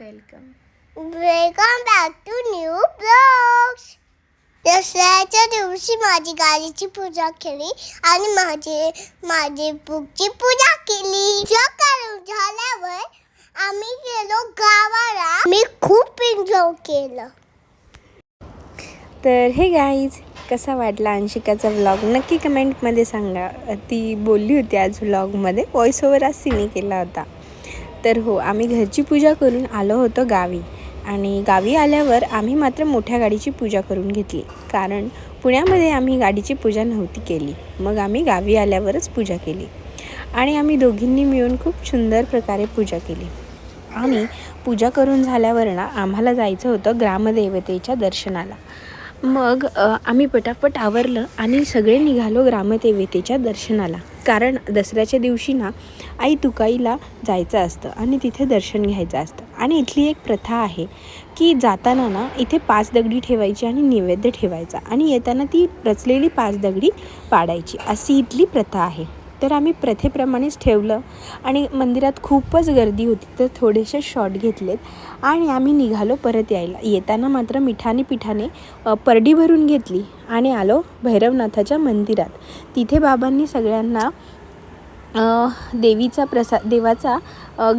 Welcome back to new blogs. दसऱ्याच्या दिवशी माझी गाडीची पूजा केली आणि माझी बुकची पूजा केली. सकाळी झाल्यावर आम्ही गेलो गावाला. मी खूप एन्जॉय केलं. तर हे गाईज, कसा वाटला अंशिकाचा व्लॉग नक्की कमेंटमध्ये सांगा. ती बोलली होती आज व्लॉगमध्ये, व्हॉइस ओव्हर आज तिने केला होता. तर हो, आम्ही घरची पूजा करून आलो होतो गावी. आणि गावी आल्यावर आम्ही मात्र मोठ्या गाडीची पूजा करून घेतली, कारण पुण्यामध्ये आम्ही गाडीची पूजा नव्हती केली. मग आम्ही गावी आल्यावरच पूजा केली आणि आम्ही दोघींनी मिळून खूप सुंदर प्रकारे पूजा केली. आणि पूजा करून झाल्यावर आम्हाला जायचं होतं ग्रामदेवतेच्या दर्शनाला. मग आम्ही पटापट आवरलं आणि सगळे निघालो ग्रामदेवतेच्या दर्शनाला, कारण दसऱ्याच्या दिवशी आई तुकाईला जायचं असतं आणि तिथे दर्शन घ्यायचं असतं. आणि इथली एक प्रथा आहे की जाताना इथे 5 दगडी ठेवायची आणि नैवेद्य ठेवायचा आणि येताना ती रचलेली 5 दगडी पाडायची, अशी इथली प्रथा आहे. तर आम्ही प्रथेप्रमाणेच ठेवलं आणि मंदिरात खूपच गर्दी होती, तर थोडेसे शॉट घेतलेत आणि आम्ही निघालो परत यायला. येताना मात्र मिठाने पिठाने परडी भरून घेतली आणि आलो भैरवनाथाच्या मंदिरात. तिथे बाबांनी सगळ्यांना देवाचा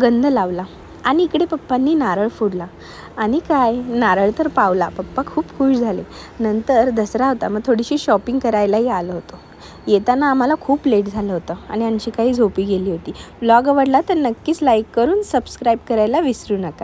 गंध लावला आणि इकडे पप्पांनी नारळ फोडला. आणि काय, नारळ तर पावला. पप्पा खूप खुश झाले. नंतर दसरा होता, मग थोडीशी शॉपिंग करायलाही आलो होतो. येताना आम्हाला खूप लेट झालं होतं आणि अंशिकाही झोपी गेली होती. व्लॉग आवडला तर नक्कीच लाईक करून सबस्क्राईब करायला विसरू नका.